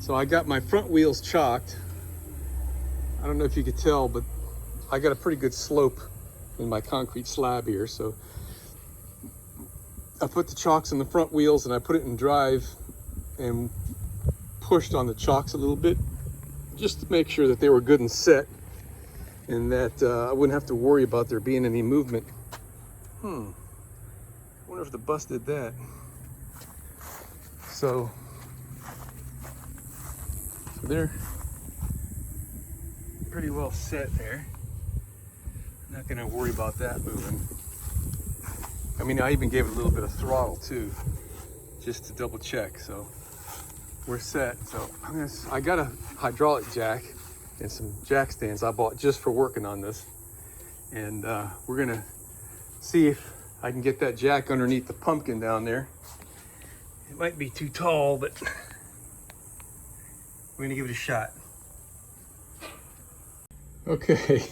So I got my front wheels chocked. I don't know if you could tell, but I got a pretty good slope in my concrete slab here. So I put the chocks in the front wheels and I put it in drive and pushed on the chocks a little bit just to make sure that they were good and set and that I wouldn't have to worry about there being any movement. I wonder if the bus did that. So they're pretty well set there. Not gonna worry about that moving. I mean, I even gave it a little bit of throttle too, just to double check. So we're set. So I got a hydraulic jack and some jack stands I bought just for working on this. And we're gonna see if I can get that jack underneath the pumpkin down there. It might be too tall, but we're gonna give it a shot. Okay,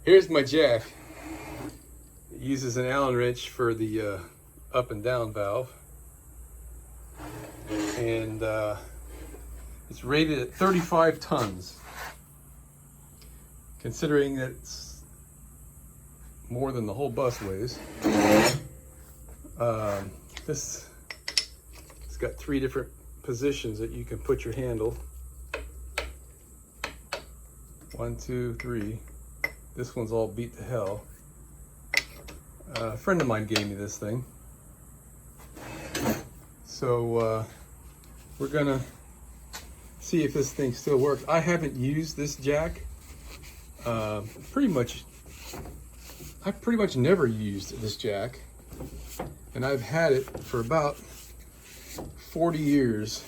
here's my jack. It uses an Allen wrench for the up and down valve. And it's rated at 35 tons. Considering that it's more than the whole bus weighs. It's got 3 different positions that you can put your handle. 1, 2, 3. This one's all beat to hell. A friend of mine gave me this thing. So we're gonna see if this thing still works. I haven't used this jack. I've pretty much never used this jack. And I've had it for about 40 years.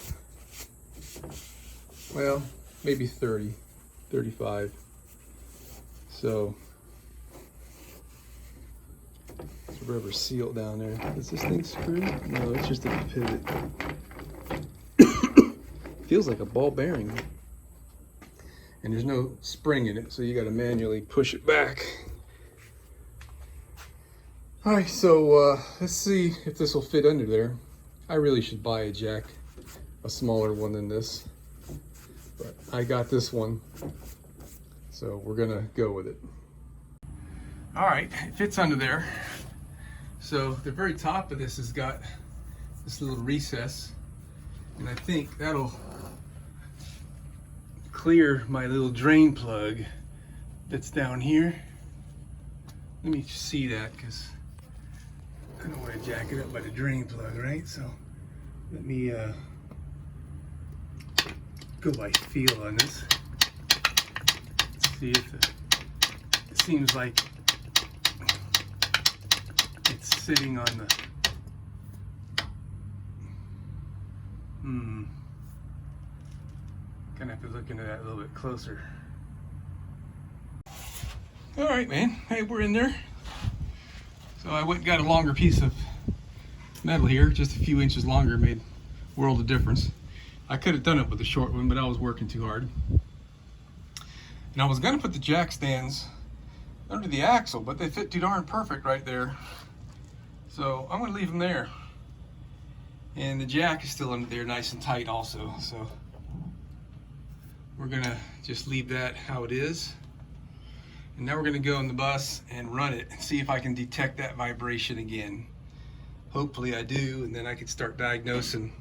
Well, maybe 30, 35. So it's a rubber seal down there. Is this thing screwed? No, it's just a pivot. Feels like a ball bearing. And there's no spring in it, so you gotta manually push it back. All right, so let's see if this will fit under there. I really should buy a jack, a smaller one than this, but I got this one, so we're gonna go with it. All right, it fits under there. So the very top of this has got this little recess, and I think that'll clear my little drain plug that's down here. Let me see that, because I don't want to jack it up by the drain plug, right? So let me go by feel on this. Let's see if it seems like it's sitting on the gonna have to look into that a little bit closer. All right, man. Hey, we're in there. So I went and got a longer piece of metal here, just a few inches longer, made a world of difference. I could have done it with a short one, but I was working too hard. And I was gonna put the jack stands under the axle, but they fit too darn perfect right there. So I'm gonna leave them there. And the jack is still under there nice and tight also. So we're gonna just leave that how it is. And now we're gonna go in the bus and run it and see if I can detect that vibration again. Hopefully I do, and then I can start diagnosing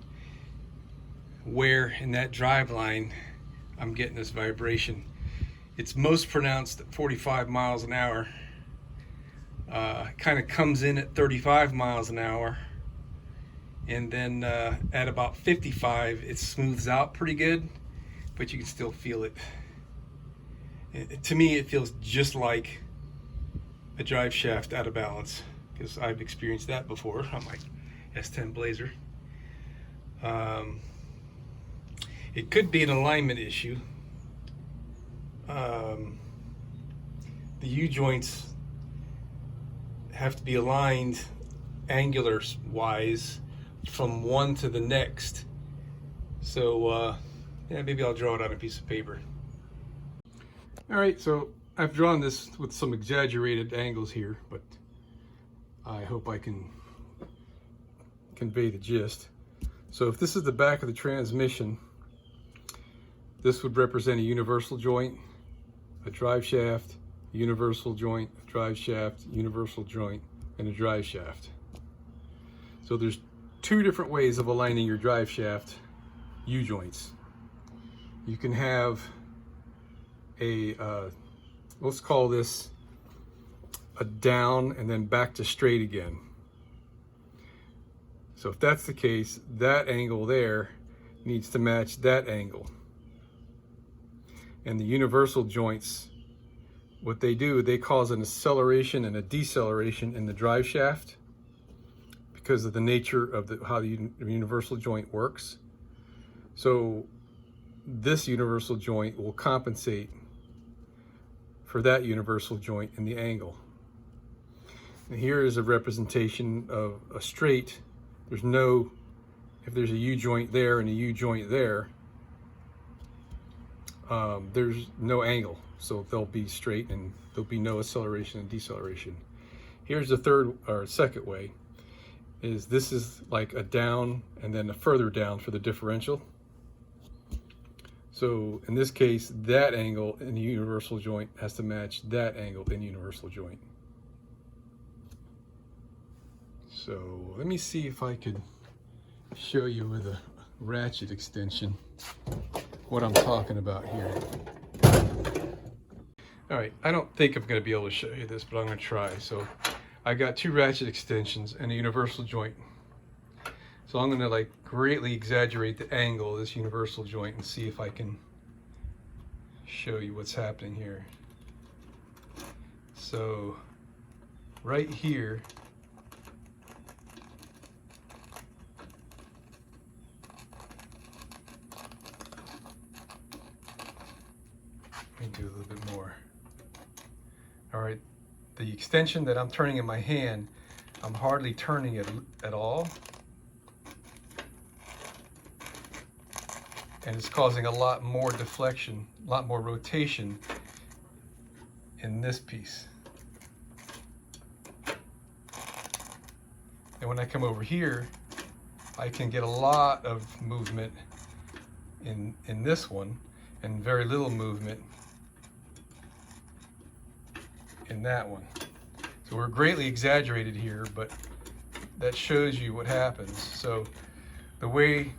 where in that drive line I'm getting this vibration. It's most pronounced at 45 miles an hour. Kind of comes in at 35 miles an hour. And then at about 55, it smooths out pretty good, but you can still feel it. To me, it feels just like a drive shaft out of balance, because I've experienced that before on my S10 Blazer. It could be an alignment issue. The U-joints have to be aligned angular wise from one to the next. So yeah, maybe I'll draw it on a piece of paper. All right, so I've drawn this with some exaggerated angles here, but I hope I can convey the gist. So if this is the back of the transmission, this would represent a universal joint, a drive shaft, a universal joint, a drive shaft, universal joint, and a drive shaft. So there's two different ways of aligning your drive shaft U-joints. You can have a, let's call this a down and then back to straight again. So if that's the case, that angle there needs to match that angle. And the universal joints, what they do, they cause an acceleration and a deceleration in the drive shaft because of the nature of how the universal joint works. So this universal joint will compensate for that universal joint in the angle. And here is a representation of a straight. There's no, if there's a U-joint there and a U-joint there, there's no angle. So they'll be straight and there'll be no acceleration and deceleration. Here's the third or second way, is this is like a down and then a further down for the differential. So in this case, that angle in the universal joint has to match that angle in the universal joint. So let me see if I could show you with a ratchet extension what I'm talking about here. All right, I don't think I'm going to be able to show you this, but I'm going to try. So I got two ratchet extensions and a universal joint. So I'm going to like greatly exaggerate the angle of this universal joint and see if I can show you what's happening here. So right here, let me do a little bit more. All right, the extension that I'm turning in my hand, I'm hardly turning it at all. And it's causing a lot more deflection, a lot more rotation in this piece. And when I come over here, I can get a lot of movement in this one and very little movement in that one. So we're greatly exaggerated here, but that shows you what happens. So the way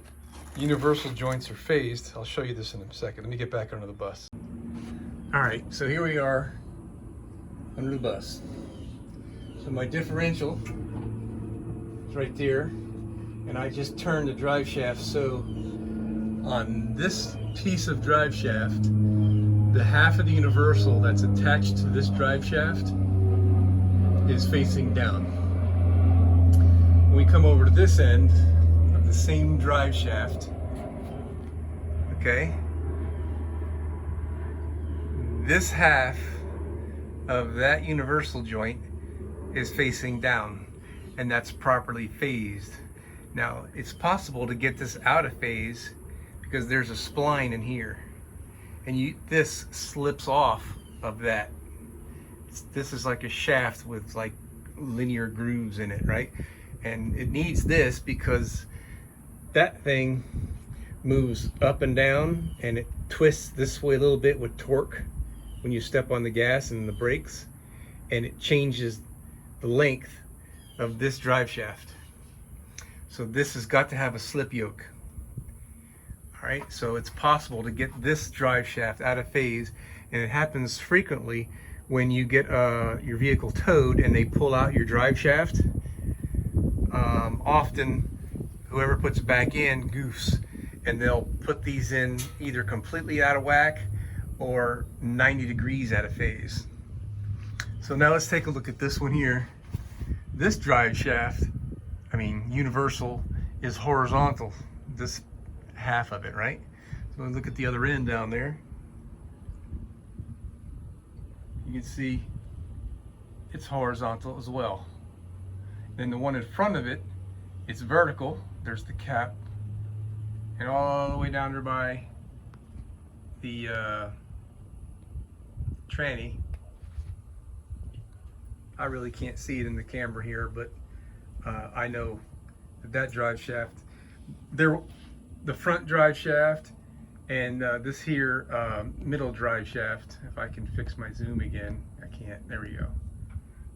universal joints are phased, I'll show you this in a second. Let me get back under the bus. All right, so here we are under the bus. So my differential is right there, and I just turned the drive shaft. So on this piece of drive shaft, the half of the universal that's attached to this drive shaft is facing down. When we come over to this end of the same drive shaft, okay, this half of that universal joint is facing down, and that's properly phased. Now, it's possible to get this out of phase because there's a spline in here, and this slips off of that. This is like a shaft with like linear grooves in it, right? And it needs this because that thing moves up and down, and it twists this way a little bit with torque when you step on the gas and the brakes, and it changes the length of this drive shaft. So this has got to have a slip yoke. All right, so it's possible to get this drive shaft out of phase, and it happens frequently when you get your vehicle towed and they pull out your drive shaft. Often whoever puts it back in goofs, and they'll put these in either completely out of whack or 90 degrees out of phase. So now let's take a look at this one here. This drive shaft, universal, is horizontal, this half of it, right? So look at the other end down there. You can see it's horizontal as well. Then the one in front of it, it's vertical. There's the cap, and all the way down there by the tranny. I really can't see it in the camera here, but I know that drive shaft the front drive shaft and this here middle drive shaft. If I can fix my zoom again, I can't. There we go.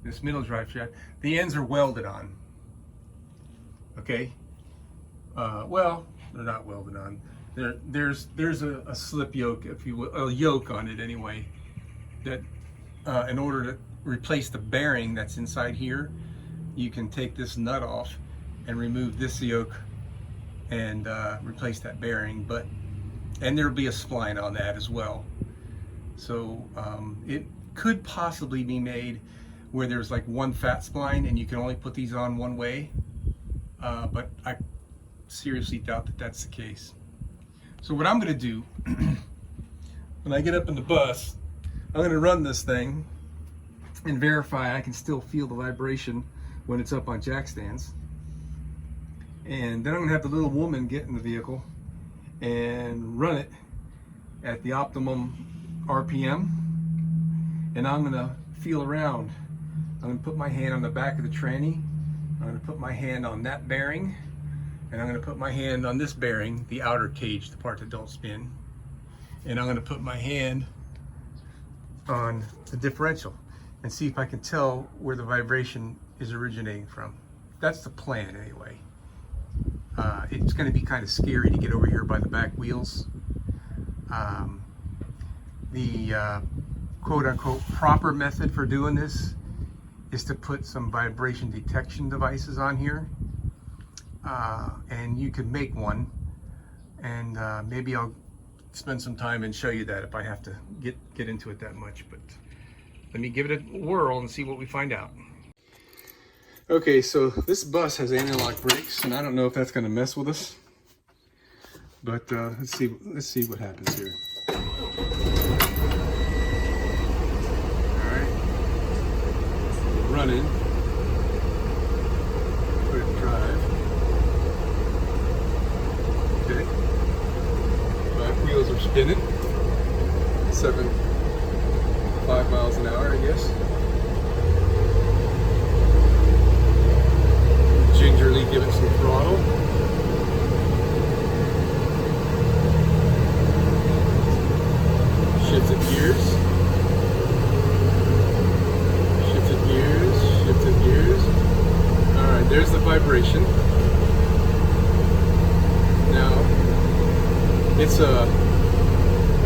This middle drive shaft, the ends are welded on. Okay. Well, they're not welded on. There's a slip yoke, if you will, a yoke on it anyway. That in order to replace the bearing that's inside here, you can take this nut off and remove this yoke and replace that bearing. And there'll be a spline on that as well. So it could possibly be made where there's like one fat spline and you can only put these on one way. But I seriously doubt that that's the case. So what I'm going to do when I get up in the bus, I'm going to run this thing and verify I can still feel the vibration when it's up on jack stands. And then I'm going to have the little woman get in the vehicle and run it at the optimum RPM. And I'm going to feel around. I'm going to put my hand on the back of the tranny. I'm going to put my hand on that bearing. And I'm going to put my hand on this bearing, the outer cage, the part that don't spin. And I'm going to put my hand on the differential and see if I can tell where the vibration is originating from. That's the plan anyway. It's going to be kind of scary to get over here by the back wheels. The quote-unquote proper method for doing this is to put some vibration detection devices on here. And you could make one, and maybe I'll spend some time and show you that if I have to get into it that much. But let me give it a whirl and see what we find out. Okay, so this bus has anti-lock brakes, and I don't know if that's going to mess with us, but let's see what happens here. All right, running. Put it in drive. Okay, back wheels are spinning. 5 miles an hour, I guess. Gingerly give it some throttle. Shifted gears. Shifted gears. Shifted gears. Alright, there's the vibration. Now, it's a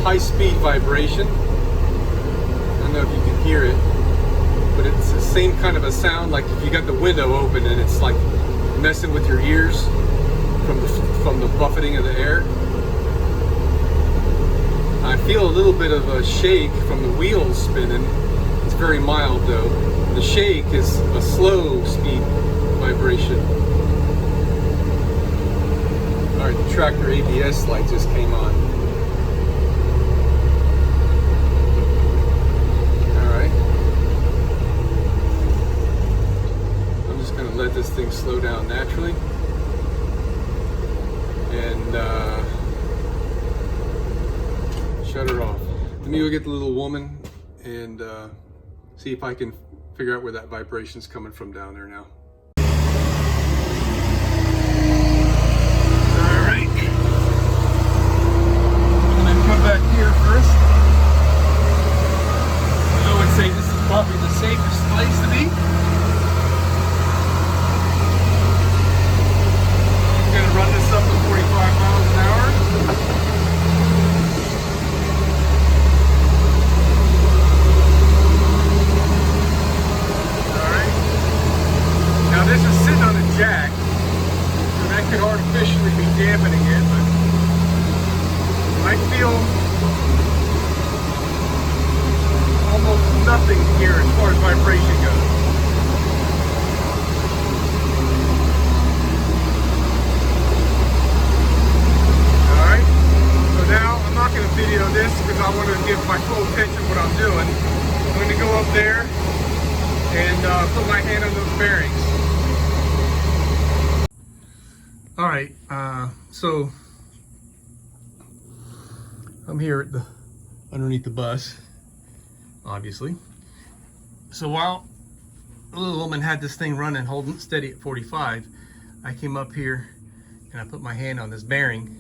high-speed vibration. I don't know if you can hear it, but it's the same kind of a sound like if you got the window open and it's like messing with your ears from the buffeting of the air. I feel a little bit of a shake from the wheels spinning. It's very mild though. The shake is a slow speed vibration. Alright, the tractor ABS light just came on. Let this thing slow down naturally, and shut her off. Let me go get the little woman and see if I can figure out where that vibration's coming from down there now. Alright, I'm gonna come back here first. I would say this is probably the safest place to be. Run this up to 45 miles an hour. Alright. Now this is sitting on a jack, so that could artificially be dampening it, but I feel almost nothing here as far as vibration goes. Now, I'm not going to video this because I want to give my full attention to what I'm doing. I'm going to go up there and put my hand on those bearings. Alright, so I'm here at underneath the bus, obviously. So while the little woman had this thing running, holding steady at 45, I came up here and and I put my hand on this bearing,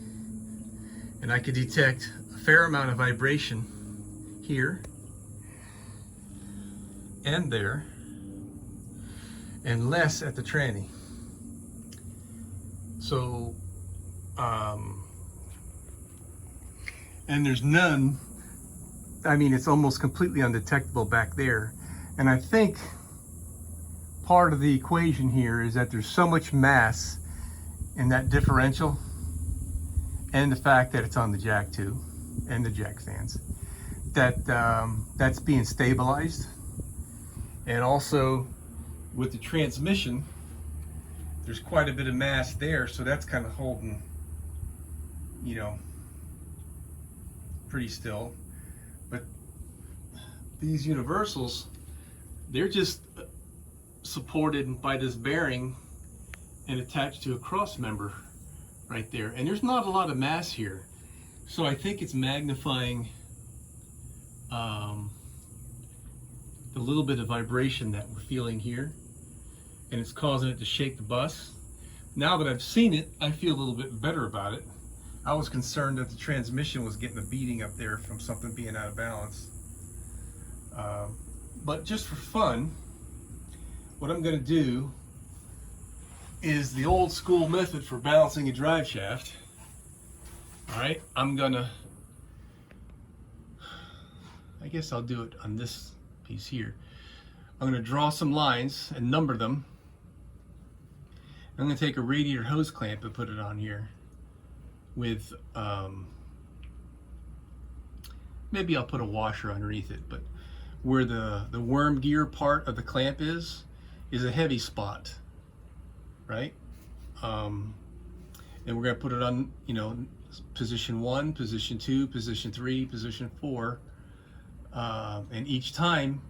and I could detect a fair amount of vibration here and there, and less at the tranny. So, and there's none. I mean, it's almost completely undetectable back there. And I think part of the equation here is that there's so much mass in that differential, and the fact that it's on the jack too, and the jack stands, that that's being stabilized. And also with the transmission, there's quite a bit of mass there, so that's kind of holding, you know, pretty still. But these universals, they're just supported by this bearing and attached to a cross member right there. And there's not a lot of mass here. So I think it's magnifying the little bit of vibration that we're feeling here, and it's causing it to shake the bus. Now that I've seen it, I feel a little bit better about it. I was concerned that the transmission was getting a beating up there from something being out of balance. But just for fun, what I'm going to do is the old school method for balancing a drive shaft. All right, I guess I'll do it on this piece here. I'm going to draw some lines and number them. I'm going to take a radiator hose clamp and put it on here with, maybe I'll put a washer underneath it, but where the worm gear part of the clamp is a heavy spot, right? And we're going to put it on, you know, position 1, position 2, position 3, position 4, and each time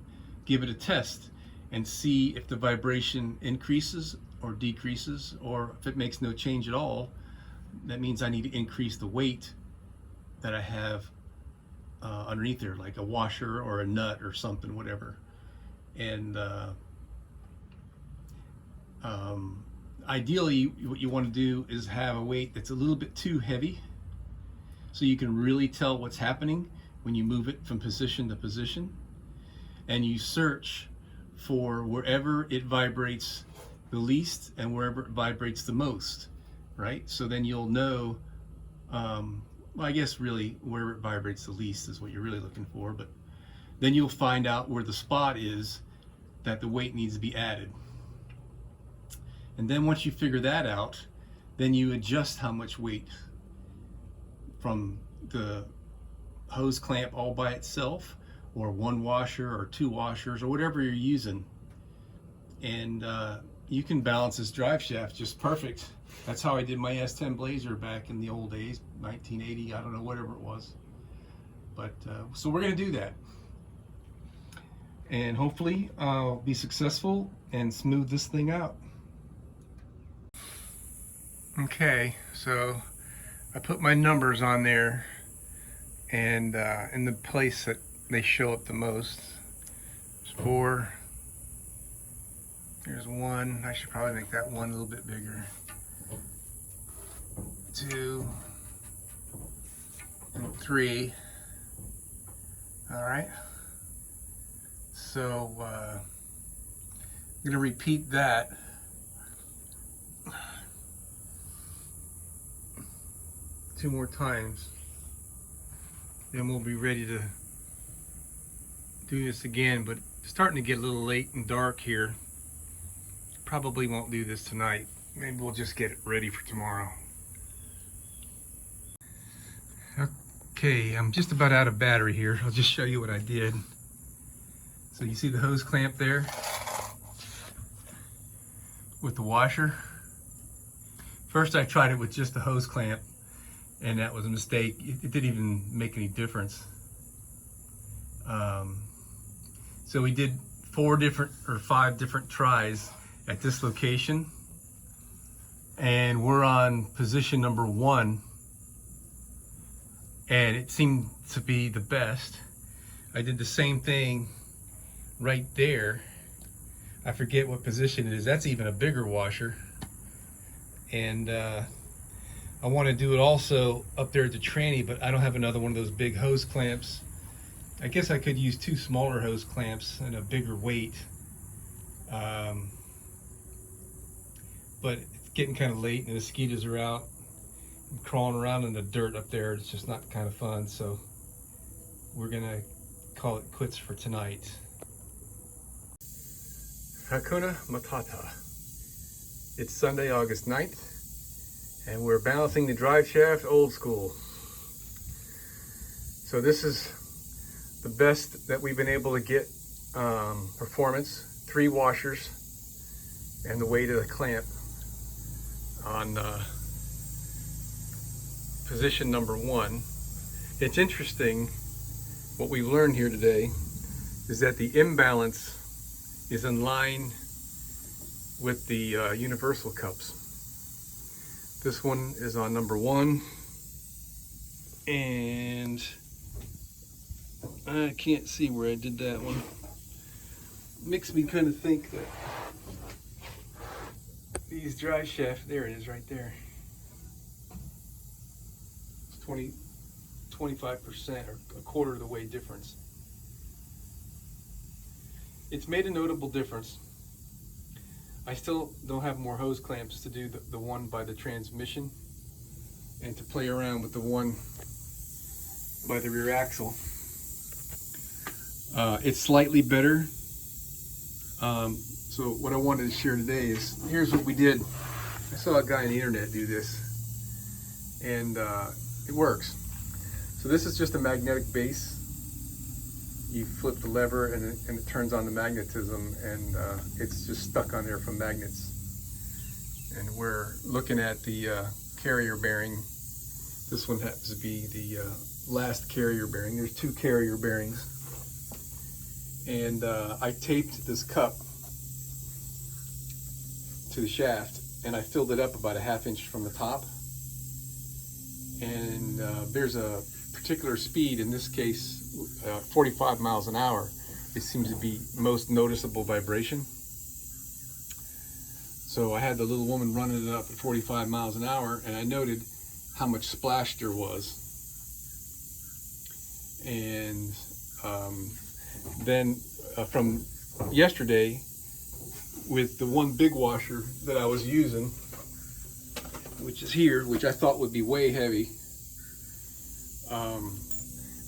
give it a test and see if the vibration increases or decreases, or if it makes no change at all. That means I need to increase the weight that I have underneath there, like a washer or a nut or something, whatever. And ideally, what you want to do is have a weight that's a little bit too heavy, so you can really tell what's happening when you move it from position to position. And you search for wherever it vibrates the least and wherever it vibrates the most, right? So then you'll know, well, I guess really where it vibrates the least is what you're really looking for, but then you'll find out where the spot is that the weight needs to be added. And then once you figure that out, then you adjust how much weight from the hose clamp all by itself, or one washer or 2 washers or whatever you're using. And you can balance this drive shaft just perfect. That's how I did my S10 Blazer back in the old days, 1980, I don't know, whatever it was. But so we're going to do that. And hopefully I'll be successful and smooth this thing out. Okay, so I put my numbers on there, and in the place that they show up the most. There's 4. There's 1. I should probably make that 1 a little bit bigger. 2 and 3. All right. So I'm going to repeat that. Two more times. Then we'll be ready to do this again, but it's starting to get a little late and dark here. Probably won't do this tonight. Maybe we'll just get it ready for tomorrow. Okay, I'm just about out of battery here. I'll just show you what I did. So you see the hose clamp there with the washer. First I tried it with just the hose clamp, and that was a mistake. It didn't even make any difference. So we did 4 different or 5 different tries at this location, and we're on position number 1, and it seemed to be the best. I did the same thing right there. I forget what position it is. That's even a bigger washer. And I want to do it also up there at the tranny, but I don't have another one of those big hose clamps. I guess I could use 2 smaller hose clamps and a bigger weight. But it's getting kind of late and the mosquitoes are out. I'm crawling around in the dirt up there. It's just not kind of fun. So we're gonna call it quits for tonight. Hakuna Matata. It's Sunday, August 9th, and we're balancing the drive shaft old school. So this is the best that we've been able to get performance. 3 washers and the weight of the clamp on position number 1. It's interesting, what we learned here today is that the imbalance is in line with the universal cups. This one is on number 1, and I can't see where I did that one. Makes me kind of think that these drive shafts, there it is right there. It's 25% or a quarter of the way difference. It's made a notable difference. I still don't have more hose clamps to do the one by the transmission and to play around with the one by the rear axle. It's slightly better. So what I wanted to share today is, here's what we did. I saw a guy on the internet do this, and it works. So this is just a magnetic base. You flip the lever and it turns on the magnetism, and it's just stuck on there from magnets. And we're looking at the carrier bearing. This one happens to be the last carrier bearing. There's 2 carrier bearings. And I taped this cup to the shaft, and I filled it up about a ½ inch from the top. And there's a particular speed, in this case 45 miles an hour. It seems to be most noticeable vibration. So I had the little woman running it up at 45 miles an hour, and I noted how much splash there was. And then from yesterday, with the one big washer that I was using, which is here, which I thought would be way heavy,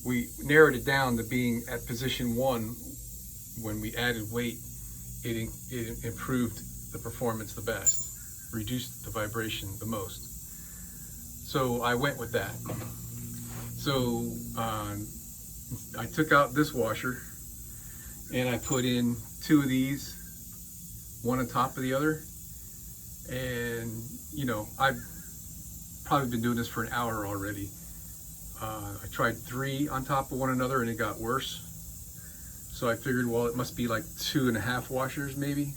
we narrowed it down to being at position 1. When we added weight, it improved the performance the best, reduced the vibration the most. So I went with that. So I took out this washer and I put in 2 of these, one on top of the other. And you know, I've probably been doing this for an hour already. I tried 3 on top of one another and it got worse. So I figured, well, it must be like 2.5 washers maybe.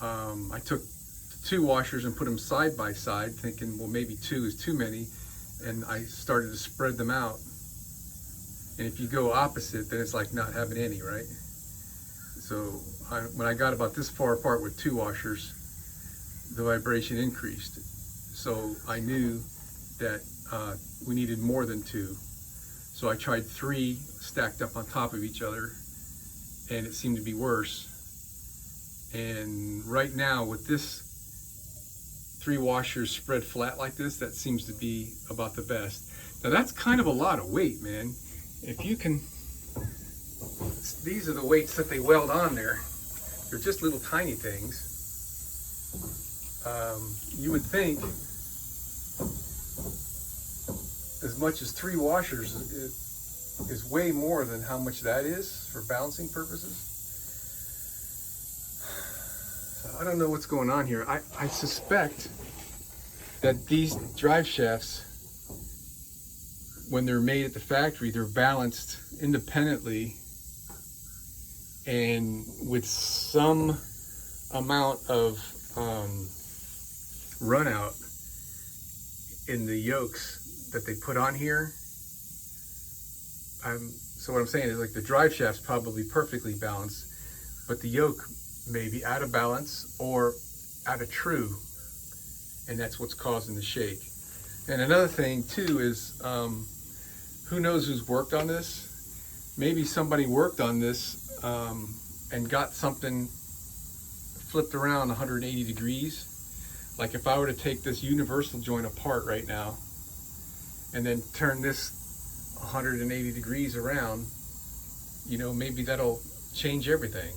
I took 2 washers and put them side by side, thinking, well, maybe 2 is too many. And I started to spread them out. And if you go opposite, then it's like not having any, right? So when I got about this far apart with 2 washers, the vibration increased. So I knew that we needed more than 2. So I tried 3 stacked up on top of each other, and it seemed to be worse. And right now, with this 3 washers spread flat like this, that seems to be about the best. Now that's kind of a lot of weight, man. If you can, these are the weights that they weld on there. They're just little tiny things. You would think as much as 3 washers is way more than how much that is for balancing purposes. So I don't know what's going on here. I suspect that these drive shafts, when they're made at the factory, they're balanced independently and with some amount of run out in the yokes that they put on here. So what I'm saying is, like, the drive shaft's probably perfectly balanced, but the yoke may be out of balance or out of true, and that's what's causing the shake. And another thing too is, who knows who's worked on this? Maybe somebody worked on this and got something flipped around 180 degrees. Like if I were to take this universal joint apart right now and then turn this 180 degrees around, you know, maybe that'll change everything.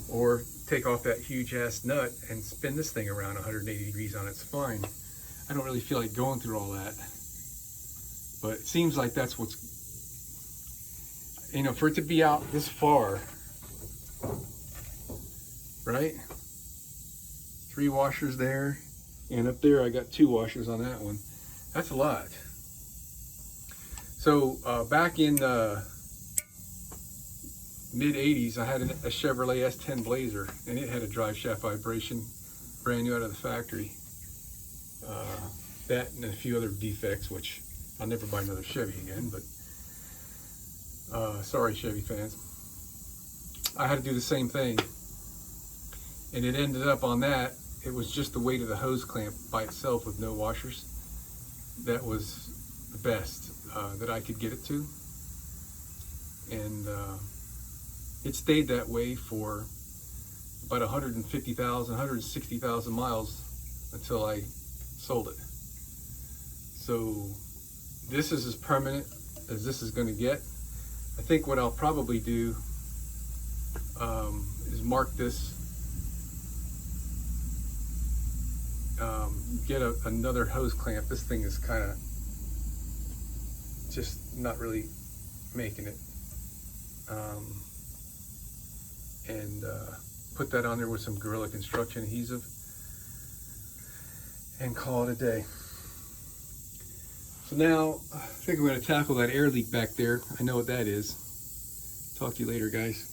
Or take off that huge ass nut and spin this thing around 180 degrees on its spine. I don't really feel like going through all that, but it seems like that's what's, you know, for it to be out this far, right? 3 washers there, and up there I got 2 washers on that one. That's a lot. So back in the mid 80s, I had a Chevrolet S10 Blazer, and it had a drive shaft vibration, brand new out of the factory. That and a few other defects, which I'll never buy another Chevy again, but sorry Chevy fans. I had to do the same thing, and it ended up on that, it was just the weight of the hose clamp by itself with no washers. That was the best that I could get it to, and it stayed that way for about 150,000, 160,000 miles until I sold it. So this is as permanent as this is going to get. I think what I'll probably do is mark this, get another hose clamp. This thing is kind of just not really making it. And put that on there with some Gorilla Construction adhesive and call it a day. So now I think I'm going to tackle that air leak back there. I know what that is. Talk to you later, guys.